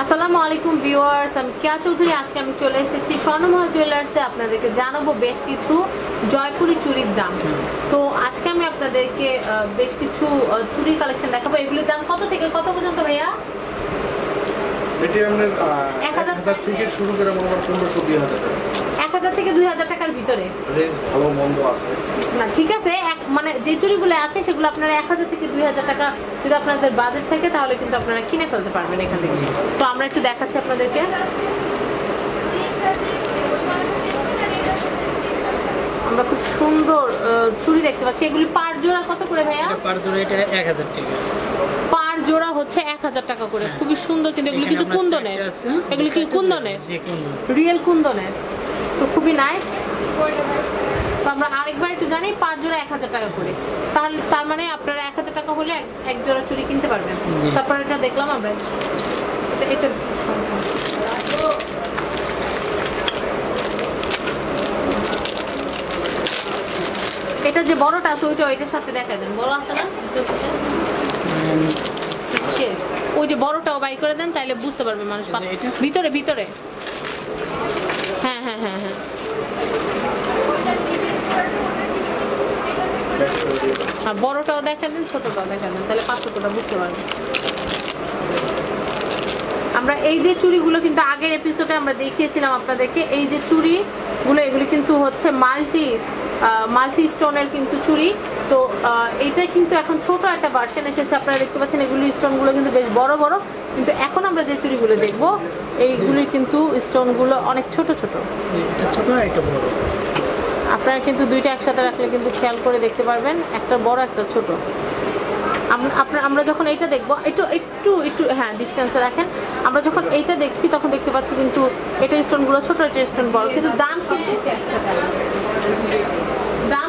আসসালামু আলাইকুম ভিউয়ার্স, আমি কেয়া চৌধুরী। আজকে আমি চলে এসেছি স্বর্ণমহল জুয়েলার্সে আপনাদেরকে জানাবো বেশ কিছু জয়পুরি চুড়ির দাম। তো আজকে আমি আপনাদেরকে বেশ কিছু চুড়ির কালেকশন দেখাবো। এগুলির দাম কত থেকে কত পর্যন্ত ভাইয়া? এটি আমাদের 1000 থেকে শুরু করে মনে হয় 1500-2000 টাকা। 1000 থেকে 2000 টাকার ভিতরে রেঞ্জ ভালো মন্দ আছে না, ঠিক আছে। মানে যে চুড়িগুলো আছে সেগুলো আপনারা 1000 থেকে 2000 টাকা যদি আপনাদের বাজেট থাকে তাহলে কিন্তু আপনারা কিনে ফেলতে পারবেন এখান থেকে। তো আমরা একটু দেখাচ্ছি আপনাদেরকে। আমরা খুব সুন্দর চুড়ি দেখতে পাচ্ছি। এগুলি পার জোড়া কত করে ভাইয়া? পার জোড়া এটা 1000 টাকা। পার জোড়া হচ্ছে 1000 টাকা করে। খুবই সুন্দর, কিন্তু এগুলো কিন্তু কুন্দনের। এগুলো কি কুন্দনের? জি, কুন্দন, রিয়েল কুন্দনের। তো খুবই নাইস। তো আমরা আরেকবার একটু জানি, পার জোড়া 1000 টাকা করে। তাহলে তার মানে আপনারা 1000 টাকা হলে এক জোড়া চুড়ি কিনতে পারবেন। তারপর এটা দেখলাম আমরা, এটা এটা যে বড়টা আছে ওইটা ওইটার সাথে দেখা দেন। বড় আছে না, ওই যে বড়টাও বাই করে দেন, তাইলে বুঝতে পারবে মানুষ। ভিতরে ভিতরে, হ্যাঁ হ্যাঁ হ্যাঁ হ্যাঁ, বড়টাও দেখা দেন, ছোটটাও দেখা দেন, তাহলে পার্থক্যটা বুঝতে পারবেন। আমরা এই যে চুড়িগুলো কিন্তু আগের এপিসোডে আমরা দেখিয়েছিলাম আপনাদেরকে। এই যে চুড়িগুলো, এগুলি কিন্তু হচ্ছে মাল্টি স্টোনের কিন্তু চুড়ি। তো এইটা কিন্তু এখন ছোট একটা ভার্সন এসেছে, আপনারা দেখতে পাচ্ছেন। এগুলি স্টোনগুলো কিন্তু বেশ বড় বড়, কিন্তু এখন আমরা যে চুড়িগুলো দেখব এইগুলির কিন্তু স্টোনগুলো অনেক ছোট ছোট। আপনারা কিন্তু দুইটা একসাথে রাখলে কিন্তু খেয়াল করে দেখতে পারবেন, একটা বড় একটা ছোট। আমরা যখন এইটা দেখবো, একটু একটু একটু হ্যাঁ ডিস্টেন্সে রাখেন। আমরা যখন এইটা দেখছি তখন দেখতে পাচ্ছি কিন্তু এটার স্টোনগুলো ছোট, এটার স্টোন বড়, কিন্তু দাম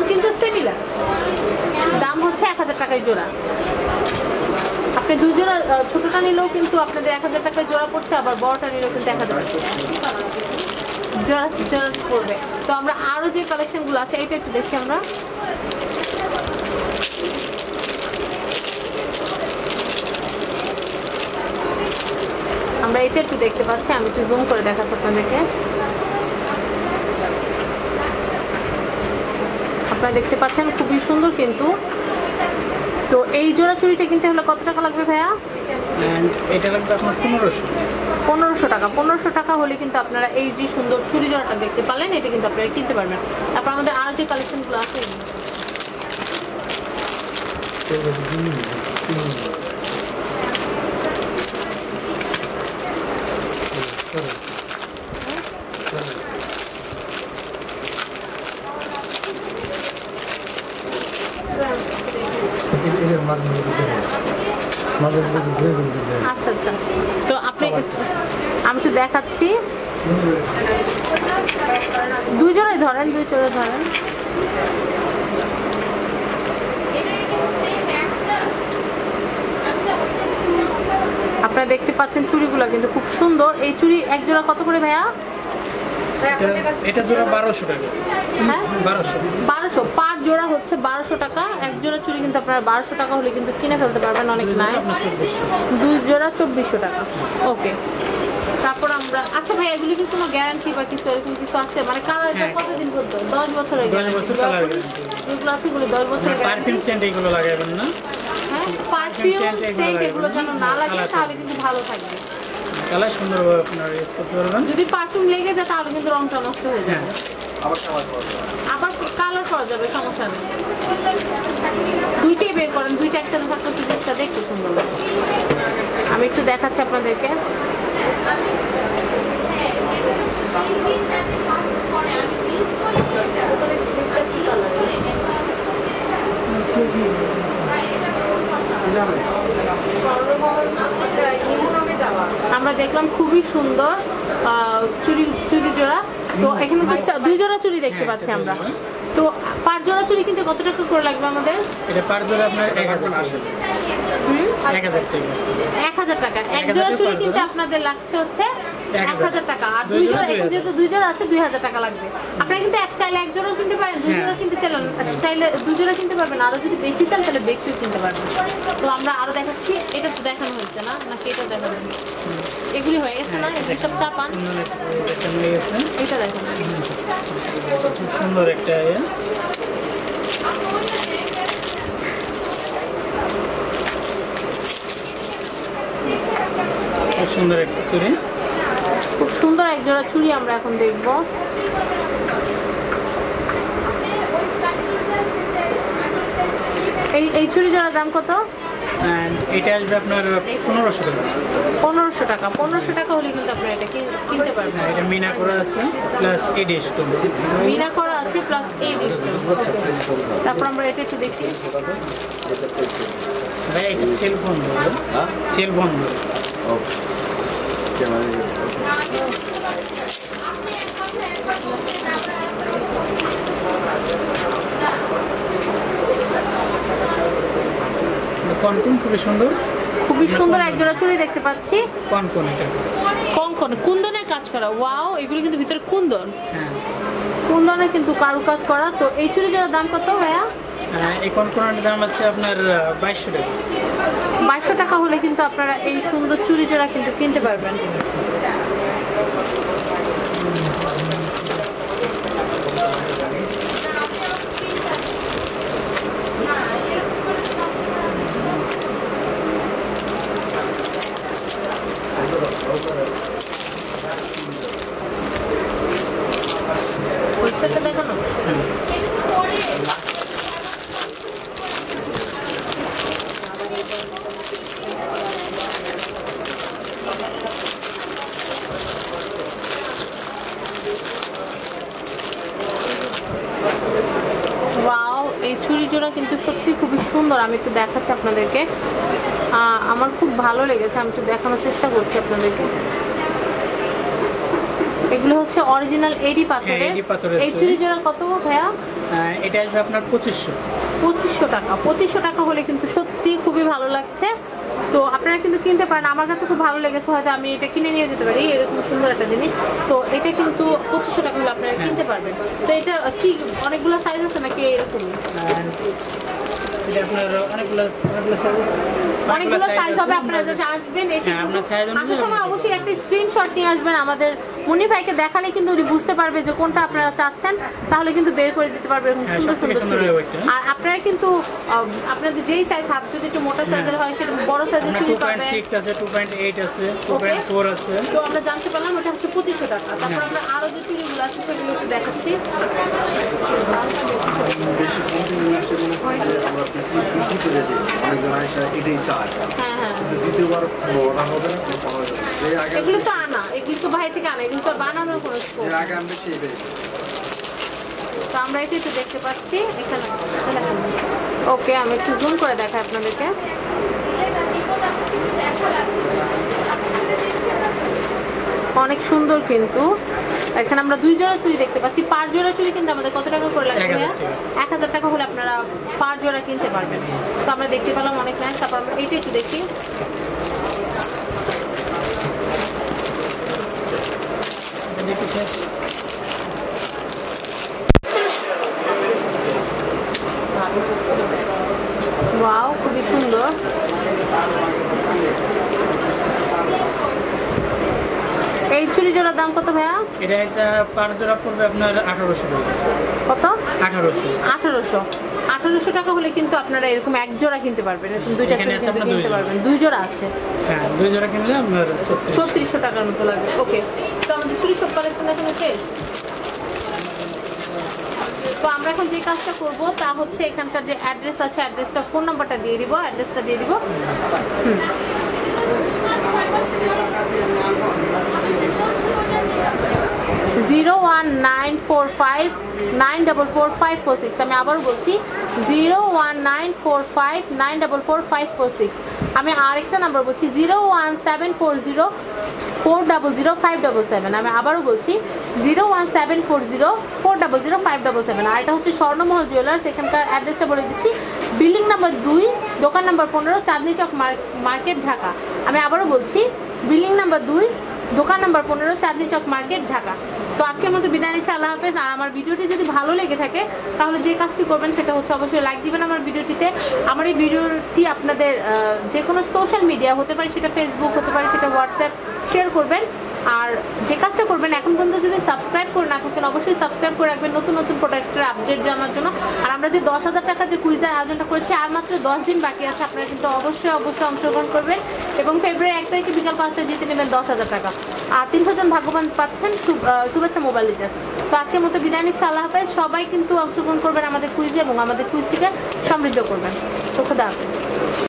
কিন্তু সিমিলার। দাম হচ্ছে 1000 টাকায় জোড়া। আপনি দুই জোড়া ছোটটা নিলেও কিন্তু আপনাদের 1000 টাকায় জোড়া পড়ছে, আবার বড়টা নিলেও কিন্তু 1000 জোড়া পড়বে। তো আমরা আরো যে কালেকশনগুলো আছে এটা একটু দেখি। আমরা এটা একটু দেখতে পাচ্ছি। আমি একটু জুম করে দেখাচ্ছি আপনাদেরকে। আপনারা দেখতে পাচ্ছেন খুবই সুন্দর কিন্তু। তো এই জোড়া চুড়িটা কিনতে হলে কত টাকা লাগবে ভাইয়া? এটা লাগবে আপনার 1500 টাকা। 1500 টাকা হলে কিন্তু আপনারা এই যে সুন্দর চুড়ি জোড়াটা দেখতে পারলেন, এটা কিন্তু আপনারা কিনতে পারবেন। তারপর আমাদের আরো যে কালেকশনগুলো আছে আচ্ছা আচ্ছা। তো আমি একটু দেখাচ্ছি। দুই জোড়াই ধরেন, দুই জোড়া ধরেন। আপনারা দেখতে পাচ্ছেন চুড়িগুলো কিন্তু খুব সুন্দর। এই চুড়ি এক জোড়া কত করে ভাইয়া? এটা জোড়া 1200 টাকা। হ্যাঁ 1200 পার জোড়া হচ্ছে 1200 টাকা। এক জোড়া চুড়ি কিন্তু আপনারা 1200 টাকা হলে কিন্তু কিনে ফেলতে পারবেন, অনেক নাইস। দুই জোড়া 2400 টাকা। ওকে। তারপর আমরা, আচ্ছা ভাই এগুলি কি কোনো গ্যারান্টি বা কিছু এরকম কিছু আছে? মানে কালারটা কতদিন পর্যন্ত? 10 বছরের গ্যারান্টি যেগুলো আছে এগুলো 10 বছরের গ্যারান্টি। পারফিউম সেন্ট এগুলো লাগাবেন না? হ্যাঁ, পারফিউম সেন্ট এগুলো যেন না লাগে, তাহলে কিন্তু ভালো থাকবে। কালার সুন্দরভাবে আপনারা ইউজ করতে পারবেন। যদি পারফিউম লেগে যায় তাহলে কিন্তু রংটা নষ্ট হয়ে যাবে। আবার কালার করা যাবে, সমস্যা নেই। দুইটাই বের করেন, দুইটা একসাথে থাকলে জিনিসটা দেখতে সুন্দর লাগে। আমি একটু দেখাচ্ছি আপনাদেরকে। আমরা দেখলাম খুবই সুন্দর চুড়ি জোড়া। তো এখানে তো দুই জোড়া চুড়ি দেখতে পাচ্ছি আমরা। তো পার জোড়া চুড়ি কিনতে কত টাকা করে লাগবে আমাদের? এটা পার জোড়া আপনার 1000 টাকা। 1000 টাকা। এক জোড়া চুড়ি কিনতে আপনাদের লাগছে হচ্ছে 1000 টাকা। আর দুই জোড়া, যেহেতু দুই জোড়া আছে 2000 টাকা লাগবে। আপনারা কিন্তু চাইলে এক জোড়াও কিনতে পারেন, দুই জোড়া কিনতে চাইলে দুই জোড়া কিনতে পারবেন। আরো যদি বেশি চান তাহলে বেশিও কিনতে পারবেন। তো আমরা আরো দেখাচ্ছি। এটা তো দেখানো হচ্ছে না, নাকি এটা দেখানো? এগুলি হয়ে গেছে না, এগুলি সব চা পান। হয়ে গেছে। এটা দেখুন, খুব সুন্দর একটা ইয়ে। খুব সুন্দর একটা চুড়ি। খুব সুন্দর এক জোড়া চুড়ি আমরা এখন দেখবো। এই চুড়ি জোড়ার দাম কত? অ্যান্ড এটা আসবে আপনার 1500 টাকা। 1500 টাকা। 1500 টাকা হলে কিন্তু আপনারা এটা কিনতে পারবেন। হ্যাঁ, এটা মিনা করা আছে প্লাস এডি স্টোন। মিনা করা আছে প্লাস এই ডিসকাউন্ট। তারপর আমরা এটা একটু দেখি। ভাই এটা সেল বন্ধ, সেল বন্ধ। কনকন খুবই সুন্দর, খুবই সুন্দর এক জোড়া চুড়ি দেখতে পাচ্ছি। কনকন এটা। কঙ্কন কুন্দনের কাজ করা। ওয়াও, এগুলো কিন্তু ভিতরে কুন্দন, হ্যাঁ, কুন্দনের কিন্তু কারুকাজ করা। তো এই চুড়ি জোড়ার দাম কত ভাইয়া? এই কনকনের দাম আছে আপনার 2200 টাকা। 2200 টাকা হলে কিন্তু আপনারা এই সুন্দর চুড়ি জোড়া কিন্তু কিনতে পারবেন। হোলসেলটা দেখো না। ওয়াও, এই চুড়ি জোড়া কিন্তু সত্যি খুবই সুন্দর। আমি একটু দেখাচ্ছি আপনাদেরকে। আমার খুব ভালো লেগেছে, আমি একটু দেখানোর চেষ্টা করছি আপনাদেরকে। এগুলো হচ্ছে অরিজিনাল এডি পাথরের। এডি পাথরের এই চুড়ি জোড়া কত ভাইয়া? এটা আসবে আপনার 2500। 2500 টাকা। 2500 টাকা হলে কিন্তু সত্যি খুবই ভালো লাগছে। তো আপনারা কিন্তু কিনতে পারেন। আমার কাছে খুব ভালো লেগেছে, হয়তো আমি এটা কিনে নিয়ে যেতে পারি, এরকম সুন্দর একটা জিনিস। তো এটা কিন্তু 2500 টাকা হলে আপনারা কিনতে পারবেন। তো এটা কি অনেকগুলো সাইজ আছে নাকি এরকমই? এটা আপনার অনেকগুলো সাইজ হবে। আপনারা যদি আসবেন, এসে হ্যাঁ, আপনার size অনুযায়ী আসার সময় অবশ্যই একটা স্ক্রিনশট নিয়ে আসবেন। আমাদের মনি ভাইকে দেখালে কিন্তু উনি বুঝতে পারবে যে কোনটা আপনারা চাচ্ছেন, তাহলে কিন্তু বের করে দিতে পারবে এরকম হ্যাঁ, সুন্দর সবথেকে সুন্দর সুন্দর চুড়ি। হবে এটা। আর আপনারা কিন্তু আপনাদের যেই সাইজ, হাত যদি একটু মোটা সাইজের হয় সেটা বড় সাইজের চুড়ি পাবেন। 2.6 আছে, 2.8 আছে, 2.4 আছে। তো আমরা জানতে পারলাম ওটা হচ্ছে 2500 টাকা। তারপর আমরা আরো যে চুড়িগুলো আছে সেগুলো একটু দেখাচ্ছি। বেশি কন্টিনিউ আসে মনে হয় যে আমরা বিক্রি করে দিই, অনেকজন আসে এটাই চায়, হ্যাঁ হ্যাঁ, কিন্তু দ্বিতীয়বার ওরা হবে না, কোনো পাওয়া যাবে না। যে আগে এগুলো তো আনা, এগুলো তো বাইরে থেকে আনা, এগুলো তো বানানোর কোনো স্কোপ। যে আগে আনবে সেই দেয়। তো আমরা এটা একটু দেখতে পাচ্ছি এখানে। ওকে, আমি একটু জুম করে দেখাই আপনাদেরকে। অনেক সুন্দর কিন্তু। এখানে আমরা 2 জোড়া চুড়ি দেখতে পাচ্ছি। পার জোড়া চুড়ি কিন্তু আমাদের কত টাকা করে লাগবে? 1000 টাকা। 1000 টাকা হলে আপনারা পার জোড়া কিনতে পারবেন। তো আমরা দেখতে পেলাম অনেক নাইস। তারপর আমরা এইটা একটু দেখি। ওয়াও, খুবই সুন্দর। এই চুড়ি জোড়ার দাম কত ভাইয়া? এটা একটা পার জোড়া পড়বে আপনার 1800 টাকা। কত? 1800। 1800 টাকা হলে কিন্তু আপনারা এরকম এক জোড়া কিনতে পারবেন। এরকম দুইটা এখানে চুড়ি আছে কিন্তু আপনার কিনতে 2 পারবেন। 2 জোড়া আছে। হ্যাঁ, 2 জোড়া কিনলে আপনার 3600 টাকার মতো লাগবে। ওকে, তো আমাদের চুড়ি সব কালেকশন এখানে শেষ। তো আমরা এখন যে কাজটা করব তা হচ্ছে এখানকার যে অ্যাড্রেস আছে, অ্যাড্রেসটা, ফোন নাম্বারটা দিয়ে দিব, অ্যাড্রেসটা দিয়ে দিব। জিরো 01945944546। আমি আবারও বলছি 01945944546। আমি আরেকটা নাম্বার বলছি 01740400577। আমি আবারও বলছি 01740400577। আর এটা হচ্ছে স্বর্ণমহল জুয়েলার্স। এখানকার অ্যাড্রেসটা বলে দিচ্ছি, বিল্ডিং নাম্বার 2, দোকান নাম্বার 15, চাঁদনি চক মার্কেট, ঢাকা। আমি আবারও বলছি বিল্ডিং নাম্বার 2, দোকান নাম্বার 15, চাঁদনি চক মার্কেট, ঢাকা। তো আজকের মতো বিদায় নিচ্ছি, আল্লাহ হাফেজ। আর আমার ভিডিওটি যদি ভালো লেগে থাকে তাহলে যে কাজটি করবেন সেটা হচ্ছে অবশ্যই লাইক দিবেন আমার ভিডিওটিতে। আমার এই ভিডিওটি আপনাদের যে কোনো সোশ্যাল মিডিয়া হতে পারে, সেটা ফেসবুক হতে পারে, সেটা হোয়াটসঅ্যাপ, শেয়ার করবেন। আর যে কাজটা করবেন, এখন পর্যন্ত যদি সাবস্ক্রাইব করে না থাকেন অবশ্যই সাবস্ক্রাইব করে রাখবেন নতুন নতুন প্রোডাক্টের আপডেট জানার জন্য। আর আমরা যে 10,000 টাকা যে কুইজের আয়োজনটা করেছি আর মাত্র 10 দিন বাকি আছে, আপনারা কিন্তু অবশ্যই অংশগ্রহণ করবেন এবং ফেব্রুয়ারি 1 তারিখে বিকাল 5টায় জিতে নেবেন 10,000 টাকা। আর 300 জন ভাগ্যবান পাচ্ছেন। শুভেচ্ছা মোবাইল রিচার্জ। তো আজকের মতো বিদায় নিচ্ছি, আল্লাহ হাফেজ। সবাই কিন্তু অংশগ্রহণ করবেন আমাদের কুইজে এবং আমাদের কুইজটিকে সমৃদ্ধ করবেন। তো খোদা হাফেজ।